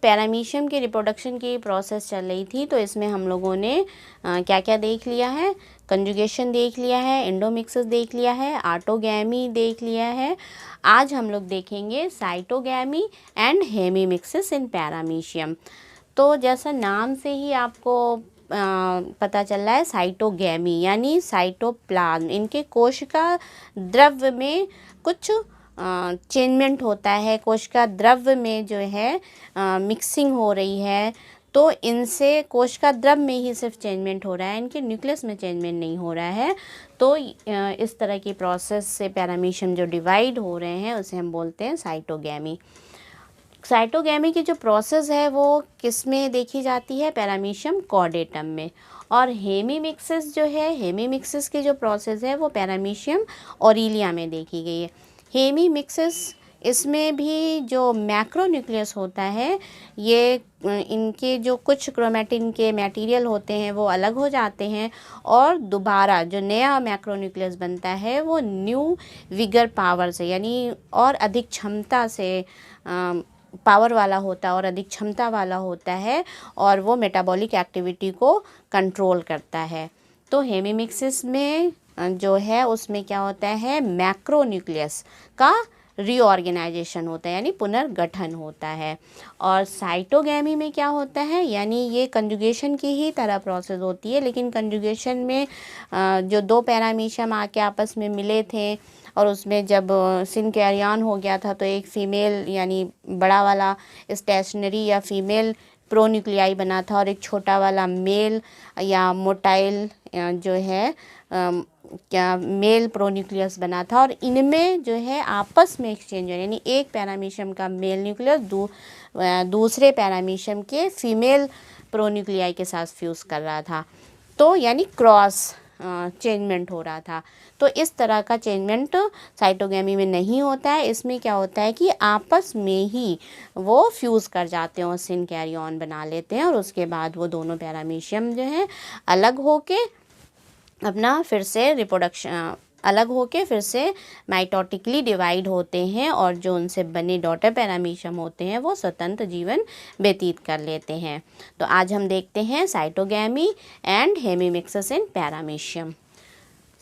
Paramecium के reproduction की process चल रही थी, तो इसमें हम लोगों ने क्या क्या देख लिया है, कंजुगेशन देख लिया है, एंडोमिक्सिस देख लिया है, ऑटोगैमी देख लिया है। आज हम लोग देखेंगे साइटोगैमी एंड हेमीमिक्सिस इन पैरामीशियम। तो जैसा नाम से ही आपको पता चल रहा है, साइटोगैमी यानी साइटोप्लाज्म, इनके कोशिका द्रव्य में कुछ चेंजमेंट होता है, कोशिका द्रव्य में जो है मिक्सिंग हो रही है। तो इनसे कोशिका द्रव्य में ही सिर्फ चेंजमेंट हो रहा है, इनके न्यूक्लियस में चेंजमेंट नहीं हो रहा है। तो इस तरह की प्रोसेस से पैरामीशियम जो डिवाइड हो रहे हैं उसे हम बोलते हैं साइटोगैमी। साइटोगैमी की जो प्रोसेस है वो किस में देखी जाती है, पैरामीशियम कॉर्डेटम में। और हेमीमिक्सिस जो है, हेमीमिक्सिस की जो प्रोसेस है वो पैरामीशियम ऑरिलिया में देखी गई है। हेमीमिक्सिस, इसमें भी जो मैक्रोन्यूक्लियस होता है, ये इनके जो कुछ क्रोमैटिन के मटेरियल होते हैं वो अलग हो जाते हैं और दोबारा जो नया मैक्रोन्यूक्लियस बनता है वो न्यू विगर पावर से, यानी और अधिक क्षमता से पावर वाला होता है और अधिक क्षमता वाला होता है, और वो मेटाबॉलिक एक्टिविटी को कंट्रोल करता है। तो हेमीमिक्सिस में जो है उसमें क्या होता है, मैक्रोन्यूक्लियस का रीऑर्गेनाइजेशन होता है, यानी पुनर्गठन होता है। और साइटोगैमी में क्या होता है, यानी ये कंजुगेशन की ही तरह प्रोसेस होती है, लेकिन कंजुगेशन में जो दो पैरामीशियम आके आपस में मिले थे और उसमें जब सिन कैरियन हो गया था, तो एक फीमेल यानी बड़ा वाला स्टेशनरी या फीमेल प्रोन्यूक्लियाई बना था और एक छोटा वाला मेल या मोटाइल जो है क्या मेल प्रोन्यूक्लियस बना था। और इनमें जो है आपस में एक्सचेंज, यानी एक पैरामीशियम का मेल न्यूक्लियस दूसरे पैरामीशियम के फीमेल प्रोन्यूक्लियाई के साथ फ्यूज़ कर रहा था, तो यानी क्रॉस चेंजमेंट हो रहा था। तो इस तरह का चेंजमेंट साइटोगैमी में नहीं होता है। इसमें क्या होता है कि आपस में ही वो फ्यूज़ कर जाते हैं और सिन कैरियन बना लेते हैं, और उसके बाद वो दोनों पैरामीशियम जो है अलग होके अपना फिर से रिप्रोडक्शन अलग होके फिर से माइटोटिकली डिवाइड होते हैं, और जो उनसे बने डॉटर पैरामीशियम होते हैं वो स्वतंत्र जीवन व्यतीत कर लेते हैं। तो आज हम देखते हैं साइटोगैमी एंड हेमीमिक्सिस इन पैरामीशियम।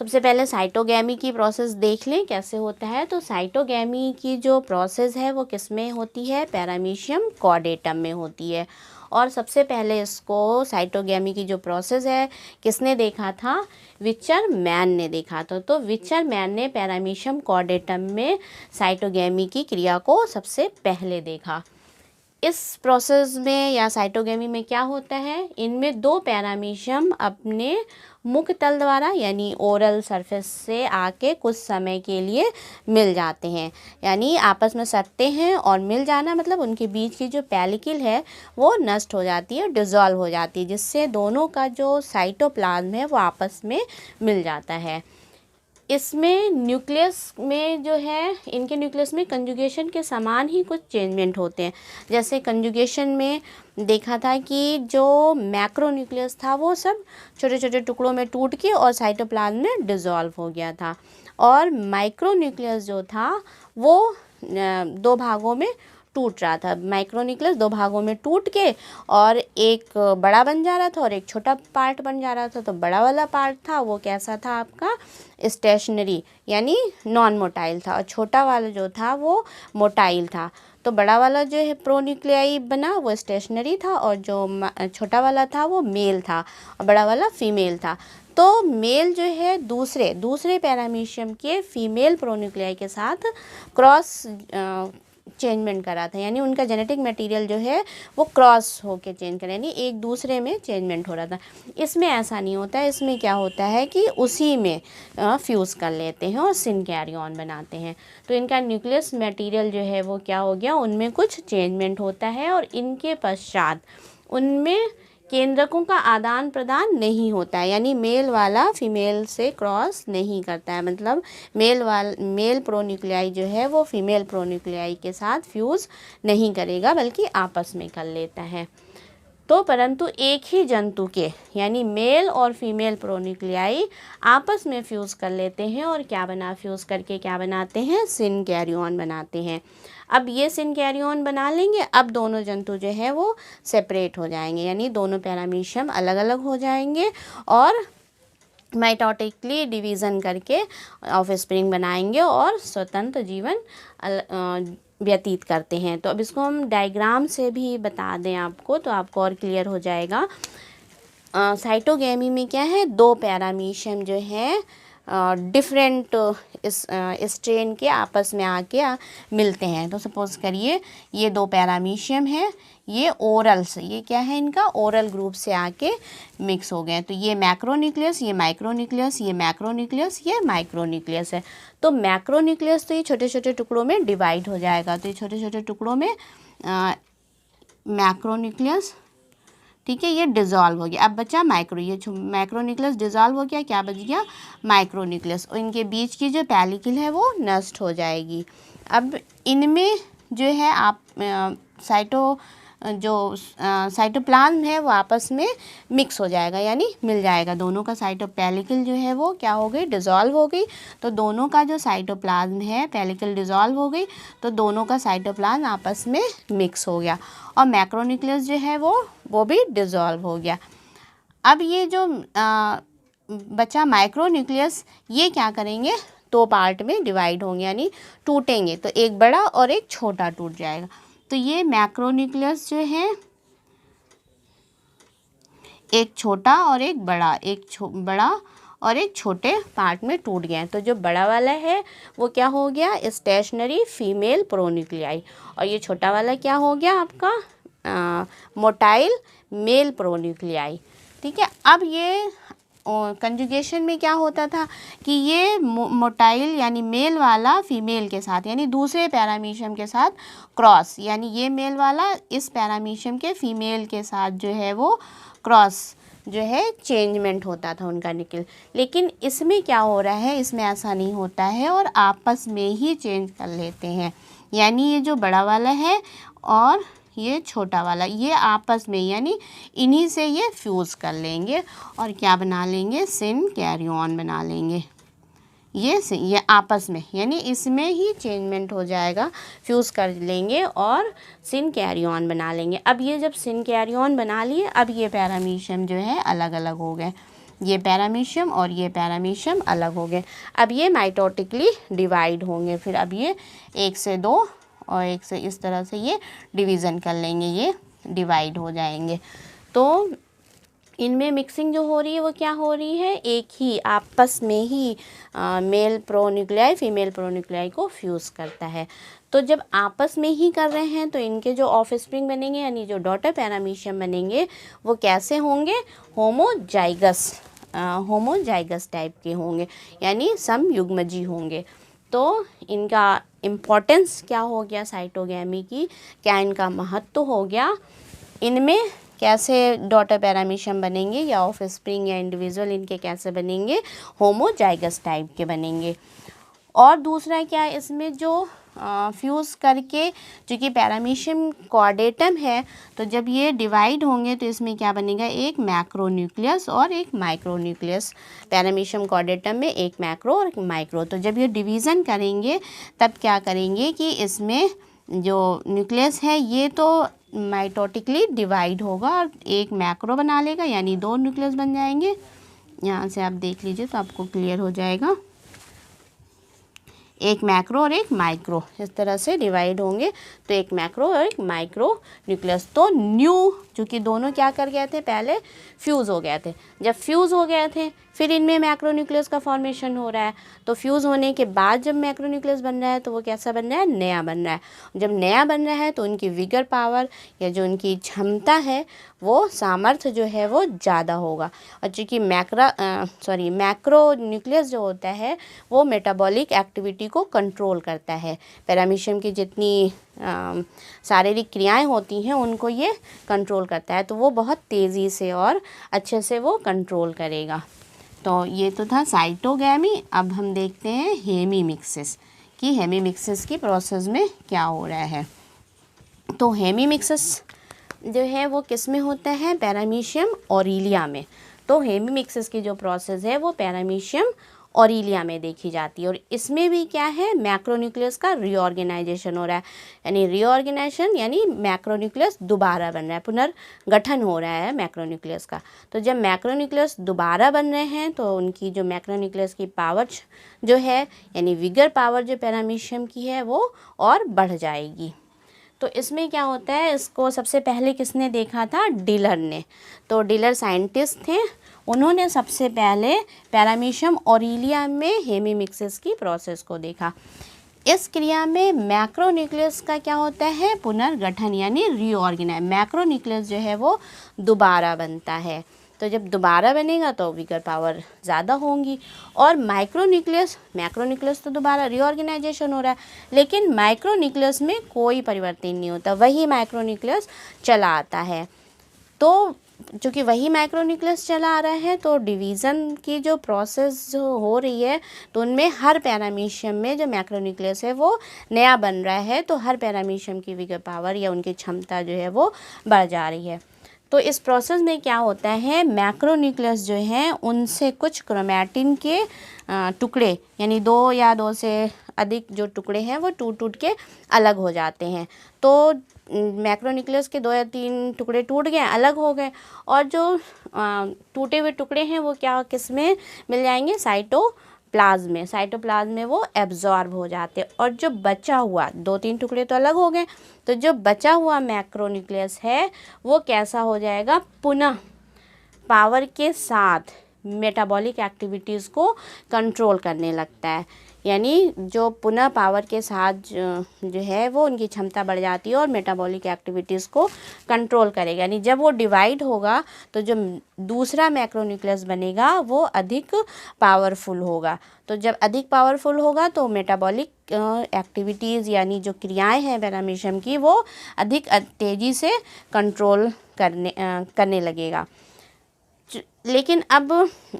सबसे पहले साइटोगैमी की प्रोसेस देख लें कैसे होता है। तो साइटोगैमी की जो प्रोसेस है वो किस में होती है, पैरामीशियम कॉर्डेटम में होती है। और सबसे पहले इसको साइटोगैमी की जो प्रोसेस है किसने देखा था, विचर मैन ने देखा था। तो विचर मैन ने पैरामीशियम कॉर्डेटम में साइटोगैमी की क्रिया को सबसे पहले देखा। इस प्रोसेस में या साइटोगैमी में क्या होता है, इनमें दो पैरामीशियम अपने मुख तल द्वारा यानी ओरल सरफेस से आके कुछ समय के लिए मिल जाते हैं, यानी आपस में सटते हैं। और मिल जाना मतलब उनके बीच की जो पेलिकल है वो नष्ट हो जाती है, डिज़ोल्व हो जाती है, जिससे दोनों का जो साइटोप्लाज्म है वो आपस में मिल जाता है। इसमें न्यूक्लियस में जो है, इनके न्यूक्लियस में कंजुगेशन के समान ही कुछ चेंजमेंट होते हैं। जैसे कंजुगेशन में देखा था कि जो मैक्रो न्यूक्लियस था वो सब छोटे छोटे टुकड़ों में टूट के और साइटोप्लाज्म में डिज़ोल्व हो गया था, और माइक्रो न्यूक्लियस जो था वो दो भागों में टूट रहा था। माइक्रोन्यूक्लियस दो भागों में टूट के और एक बड़ा बन जा रहा था और एक छोटा पार्ट बन जा रहा था। तो बड़ा वाला पार्ट था वो कैसा था आपका, स्टेशनरी यानी नॉन मोटाइल था, और छोटा वाला जो था वो मोटाइल था। तो बड़ा वाला जो है प्रोन्यूक्लियाई बना वो स्टेशनरी था, और जो छोटा वाला था वो मेल था और बड़ा वाला फीमेल था। तो मेल जो है दूसरे पैरामीशियम के फीमेल प्रोन्यूक्लियाई के साथ क्रॉस चेंजमेंट करा था, यानी उनका जेनेटिक मटेरियल जो है वो क्रॉस होके चेंज करा, यानी एक दूसरे में चेंजमेंट हो रहा था। इसमें ऐसा नहीं होता है, इसमें क्या होता है कि उसी में फ्यूज़ कर लेते हैं और सिन कैरियन बनाते हैं। तो इनका न्यूक्लियस मटेरियल जो है वो क्या हो गया, उनमें कुछ चेंजमेंट होता है, और इनके पश्चात उनमें केंद्रकों का आदान प्रदान नहीं होता है, यानी मेल वाला फीमेल से क्रॉस नहीं करता है। मतलब मेल प्रोन्यूक्लियाई जो है वो फीमेल प्रोन्यूक्लियाई के साथ फ्यूज़ नहीं करेगा, बल्कि आपस में कर लेता है। तो परंतु एक ही जंतु के यानी मेल और फीमेल प्रोन्यूक्लियाई आपस में फ्यूज़ कर लेते हैं और फ्यूज़ करके क्या बनाते हैं, सिन कैरियन बनाते हैं। अब ये सिन कैरियन बना लेंगे, अब दोनों जंतु जो है वो सेपरेट हो जाएंगे, यानी दोनों पैरामीशियम अलग अलग हो जाएंगे और माइटोटिकली डिवीज़न करके ऑफस्प्रिंग बनाएंगे और स्वतंत्र जीवन व्यतीत करते हैं। तो अब इसको हम डायग्राम से भी बता दें आपको, तो आपको और क्लियर हो जाएगा। साइटोगेमी में क्या है, दो पैरामीशियम जो है डिफरेंट स्ट्रेन के आपस में आके मिलते हैं। तो सपोज़ करिए ये दो पैरामीशियम है, ये ओरल से, ये क्या है इनका ओरल ग्रुप से आके मिक्स हो गए। तो ये मैक्रोन्यूक्लियस, ये माइक्रोन्यूक्लियस, ये मैक्रोन्यूक्लियस, ये माइक्रोन्यूक्लियस है। तो मैक्रोन्यूक्लियस तो ये छोटे छोटे टुकड़ों में डिवाइड हो जाएगा। तो ये छोटे छोटे टुकड़ों में मैक्रोन्यूक्लियस, ठीक है, ये डिज़ोल्व हो गया। अब बचा माइक्रो, ये मैक्रोन्यूक्लियस डिज़ोल्व हो गया, क्या बच गया, माइक्रोन्यूक्लियस। और इनके बीच की जो पैलिकल है वो नष्ट हो जाएगी। अब इनमें जो है आप साइटोप्लाज्म है वो आपस में मिक्स हो जाएगा, यानी मिल जाएगा। दोनों का साइटोपेलिकल जो है वो क्या हो गई, डिज़ोल्व हो गई। तो दोनों का जो साइटोप्लाज्म है, पेलिकल डिज़ोल्व हो गई, तो दोनों का साइटोप्लाज्म आपस में मिक्स हो गया और मैक्रोन्यूक्लियस जो है वो भी डिज़ोल्व हो गया। अब ये जो बचा माइक्रोन्यूक्लियस, ये क्या करेंगे, दो पार्ट में डिवाइड होंगे यानी टूटेंगे। तो एक बड़ा और एक छोटा टूट जाएगा। तो ये मैक्रोन्यूक्लियस जो है एक छोटा और एक बड़ा, बड़ा और एक छोटे पार्ट में टूट गया। तो जो बड़ा वाला है वो क्या हो गया, स्टेशनरी फीमेल प्रोन्यूक्लियाई, और ये छोटा वाला क्या हो गया आपका मोटाइल मेल प्रोन्यूक्लियाई। ठीक है। अब ये कंजुगेशन में क्या होता था कि ये मोटाइल यानी मेल वाला फीमेल के साथ यानी दूसरे पैरामीशियम के साथ क्रॉस, यानी ये मेल वाला इस पैरामीशियम के फीमेल के साथ जो है वो क्रॉस जो है चेंजमेंट होता था उनका निकल। लेकिन इसमें क्या हो रहा है, इसमें ऐसा नहीं होता है और आपस में ही चेंज कर लेते हैं। यानी ये जो बड़ा वाला है और ये छोटा वाला, ये आपस में यानी इन्हीं से ये फ्यूज़ कर लेंगे और क्या बना लेंगे, सिन कैरियन बना लेंगे। ये आपस में यानी इसमें ही चेंजमेंट हो जाएगा, फ्यूज़ कर लेंगे और सिन कैरियन बना लेंगे। अब ये जब सिन कैरियन बना लिए, अब ये पैरामीशियम जो है अलग अलग हो गए, ये पैरामीशियम और ये पैरामीशियम अलग हो गए। अब ये माइटोटिकली डिवाइड होंगे, फिर अब ये 1 से 2 और 1 से इस तरह से ये डिवीज़न कर लेंगे, ये डिवाइड हो जाएंगे। तो इनमें मिक्सिंग जो हो रही है वो क्या हो रही है, एक ही आपस में ही मेल प्रोन्यूक्लियाई फीमेल प्रोन्यूक्लियाई को फ्यूज़ करता है। तो जब आपस में ही कर रहे हैं तो इनके जो ऑफस्प्रिंग बनेंगे यानी जो डॉटर पैरामीशियम बनेंगे वो कैसे होंगे, होमोजाइगस टाइप के होंगे यानी समयुग्मजी होंगे। तो इनका इम्पोर्टेंस क्या हो गया साइटोगेमी की, क्या इनका महत्व हो गया, इनमें कैसे डॉटर पैरामीशियम बनेंगे या ऑफस्प्रिंग या इंडिविजुअल इनके कैसे बनेंगे, होमोजाइगस टाइप के बनेंगे। और दूसरा क्या है, इसमें जो फ्यूज़ करके चूँकि पैरामीशियम कॉर्डेटम है तो जब ये डिवाइड होंगे तो इसमें क्या बनेगा, एक मैक्रोन्यूक्लियस और एक माइक्रोन्यूक्लियस। पैरामीशियम कॉर्डेटम में एक मैक्रो और एक माइक्रो। तो जब ये डिवीज़न करेंगे तब क्या करेंगे कि इसमें जो न्यूक्लियस है ये तो माइटोटिकली डिवाइड होगा और एक मैक्रो बना लेगा यानी 2 न्यूक्लियस बन जाएंगे। यहाँ से आप देख लीजिए तो आपको क्लियर हो जाएगा, एक मैक्रो और एक माइक्रो इस तरह से डिवाइड होंगे तो एक मैक्रो और एक माइक्रो न्यूक्लियस। तो न्यू चूँकि दोनों क्या कर गए थे, पहले फ्यूज़ हो गए थे, जब फ्यूज़ हो गए थे फिर इनमें मैक्रोन्यूक्लियस का फॉर्मेशन हो रहा है। तो फ्यूज़ होने के बाद जब मैक्रोन्यूक्लियस बन रहा है तो वो कैसा बन रहा है, नया बन रहा है। जब नया बन रहा है तो उनकी विगर पावर या जो उनकी क्षमता है वो सामर्थ्य जो है वो ज़्यादा होगा। और चूँकि मैक्रोन्यूक्लियस जो होता है वो मेटाबॉलिक एक्टिविटी को कंट्रोल करता है, पैरामीशियम की जितनी शारीरिक क्रियाएं होती हैं उनको ये कंट्रोल करता है, तो वो बहुत तेज़ी से और अच्छे से वो कंट्रोल करेगा। तो ये तो था साइटोगेमी। अब हम देखते हैं हेमीमिक्सिस कि हेमीमिक्सिस की प्रोसेस में क्या हो रहा है। तो हेमीमिक्सिस जो है वो किस में होता है, पैरामीशियम ऑरिलिया में। तो हेमीमिक्सिस की जो प्रोसेस है वो पैरामीशियम ऑरिलिया में देखी जाती है। और इसमें भी क्या है, मैक्रोन्यूक्लियस का रीऑर्गेनाइजेशन हो रहा है, यानी रीऑर्गेनाइजेशन यानी मैक्रोन्यूक्लियस दोबारा बन रहा है, पुनर्गठन हो रहा है मैक्रोन्यूक्लियस का। तो जब मैक्रोन्यूक्लियस दोबारा बन रहे हैं तो उनकी जो मैक्रोन्यूक्लियस की पावर जो है यानी विगर पावर जो पैरामीशियम की है वो और बढ़ जाएगी। तो इसमें क्या होता है, इसको सबसे पहले किसने देखा था, डिलर ने। तो डिलर साइंटिस्ट थे, उन्होंने सबसे पहले पैरामीशियम ऑरिलिया में हेमीमिक्सिस की प्रोसेस को देखा। इस क्रिया में मैक्रोन्यूक्लियस का क्या होता है, पुनर्गठन यानी रीऑर्गेनाइज। मैक्रोन्यूक्लियस जो है वो दोबारा बनता है। तो जब दोबारा बनेगा तो विगर पावर ज़्यादा होंगी। और मैक्रोन्यूक्लियस तो दोबारा रीऑर्गेनाइजेशन हो रहा है, लेकिन माइक्रोन्यूक्लियस में कोई परिवर्तन नहीं होता, वही माइक्रोन्यूक्लियस चला आता है। तो चूँकि वही माइक्रोन्यूक्लियस चला आ रहा है तो डिवीज़न की जो प्रोसेस जो हो रही है तो उनमें हर पैरामीशियम में जो मैक्रोन्यूक्लियस है वो नया बन रहा है, तो हर पैरामीशियम की विगर पावर या उनकी क्षमता जो है वो बढ़ जा रही है। तो इस प्रोसेस में क्या होता है, मैक्रोन्यूक्लियस जो हैं उनसे कुछ क्रोमैटिन के टुकड़े यानी 2 या 2 से अधिक जो टुकड़े हैं वो टूट के अलग हो जाते हैं। तो मैक्रोन्यूक्लियस के 2 या 3 टुकड़े टूट गए, अलग हो गए, और जो टूटे हुए टुकड़े हैं वो क्या किस में मिल जाएंगे, साइटोप्लाज्म में वो एब्जॉर्ब हो जाते हैं। और जो बचा हुआ 2-3 टुकड़े तो अलग हो गए, तो जो बचा हुआ मैक्रोन्यूक्लियस है वो कैसा हो जाएगा, पुनः पावर के साथ मेटाबॉलिक एक्टिविटीज़ को कंट्रोल करने लगता है। यानी जो पुनः पावर के साथ जो है वो उनकी क्षमता बढ़ जाती है और मेटाबॉलिक एक्टिविटीज़ को कंट्रोल करेगा। यानी जब वो डिवाइड होगा तो जो दूसरा मैक्रोन्यूक्लियस बनेगा वो अधिक पावरफुल होगा। तो जब अधिक पावरफुल होगा तो मेटाबॉलिक एक्टिविटीज़ यानी जो क्रियाएं हैं पैरामीशियम की वो अधिक तेज़ी से कंट्रोल करने लगेगा। लेकिन अब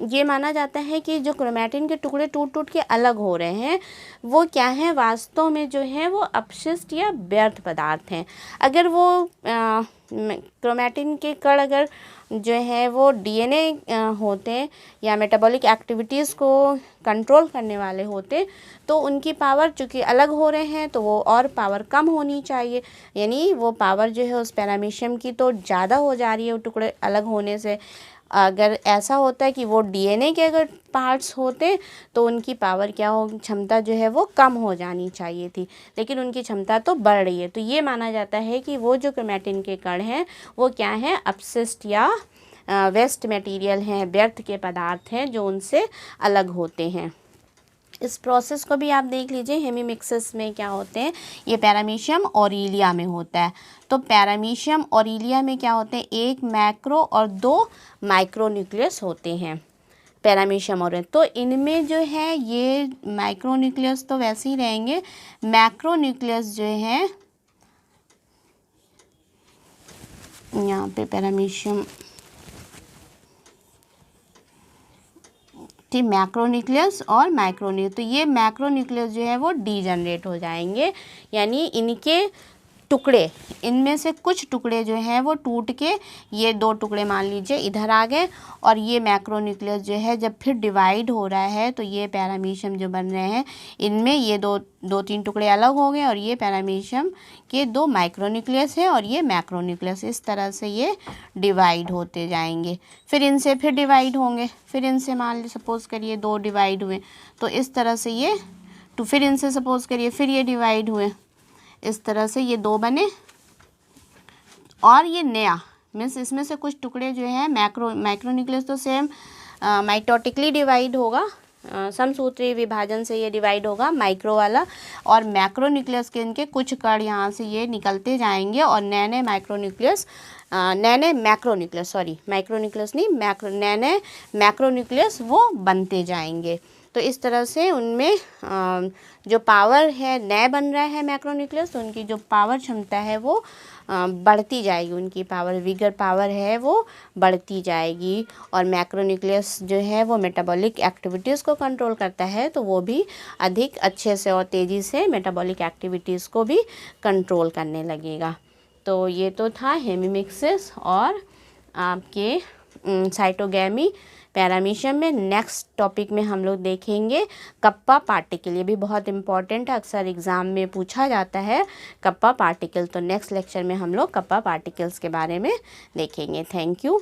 ये माना जाता है कि जो क्रोमैटिन के टुकड़े टूट के अलग हो रहे हैं वो क्या है, वास्तव में जो है वो अपशिष्ट या व्यर्थ पदार्थ हैं। अगर वो क्रोमैटिन के कण अगर जो है वो डीएनए होते या मेटाबॉलिक एक्टिविटीज़ को कंट्रोल करने वाले होते तो उनकी पावर चूँकि अलग हो रहे हैं तो वो और पावर कम होनी चाहिए, यानी वो पावर जो है उस पैरामीशियम की तो ज़्यादा हो जा रही है वो टुकड़े अलग होने से। अगर ऐसा होता है कि वो डीएनए के अगर पार्ट्स होते तो उनकी पावर क्या हो, क्षमता जो है वो कम हो जानी चाहिए थी, लेकिन उनकी क्षमता तो बढ़ रही है। तो ये माना जाता है कि वो जो क्रोमैटिन के कण हैं वो क्या हैं, अपशिष्ट या वेस्ट मटेरियल हैं, व्यर्थ के पदार्थ हैं जो उनसे अलग होते हैं। इस प्रोसेस को भी आप देख लीजिए, हेमीमिक्सिस में क्या होते हैं, ये पैरामीशियम ऑरिलिया में होता है। तो पैरामीशियम ऑरिलिया में क्या होते हैं, 1 मैक्रो और 2 माइक्रोन्यूक्लियस होते हैं पैरामीशियम ऑरिलिया। तो इनमें जो है ये माइक्रोन्यूक्लियस तो वैसे ही रहेंगे, मैक्रोन्यूक्लियस जो है यहाँ पे पैरामीशियम ठीक मैक्रोन्यूक्लियस और माइक्रोन्यूक्लियस, तो ये मैक्रोन्यूक्लियस जो है वो डीजनरेट हो जाएंगे, यानी इनके टुकड़े, इनमें से कुछ टुकड़े जो हैं वो टूट के ये 2 टुकड़े मान लीजिए इधर आ गए, और ये मैक्रोन्यूक्लियस जो है जब फिर डिवाइड हो रहा है तो ये पैरामीशियम जो बन रहे हैं इनमें ये 2-3 टुकड़े अलग हो गए, और ये पैरामीशियम के 2 माइक्रोन्यूक्लियस है और ये मैक्रोन्यूक्लियस, इस तरह से ये डिवाइड होते जाएंगे। फिर इनसे फिर डिवाइड होंगे, फिर इनसे मान लीजिए सपोज़ करिए 2 डिवाइड हुए तो इस तरह से ये फिर इनसे सपोज़ करिए फिर ये डिवाइड हुए, इस तरह से ये 2 बने, और ये नया मीन्स इसमें से कुछ टुकड़े जो हैं माइक्रोन्यूक्लियस तो सेम माइटोटिकली डिवाइड होगा, समसूत्री विभाजन से ये डिवाइड होगा माइक्रो वाला, और मैक्रोन्यूक्लियस के इनके कुछ कण यहाँ से ये निकलते जाएंगे और नए मैक्रोन्यूक्लियस वो बनते जाएंगे। तो इस तरह से उनमें जो पावर है नए बन रहा है मैक्रोन्यूक्लियस, तो उनकी जो पावर क्षमता है वो बढ़ती जाएगी, उनकी पावर विगर पावर है वो बढ़ती जाएगी। और मैक्रोन्यूक्लियस जो है वो मेटाबॉलिक एक्टिविटीज़ को कंट्रोल करता है, तो वो भी अधिक अच्छे से और तेज़ी से मेटाबॉलिक एक्टिविटीज़ को भी कंट्रोल करने लगेगा। तो ये तो था हेमीमिक्सिस और आपके साइटोगैमी पैरामीशियम में। नेक्स्ट टॉपिक में हम लोग देखेंगे कप्पा पार्टिकल। ये भी बहुत इंपॉर्टेंट है, अक्सर एग्ज़ाम में पूछा जाता है कप्पा पार्टिकल। तो नेक्स्ट लेक्चर में हम लोग कप्पा पार्टिकल्स के बारे में देखेंगे। Thank you.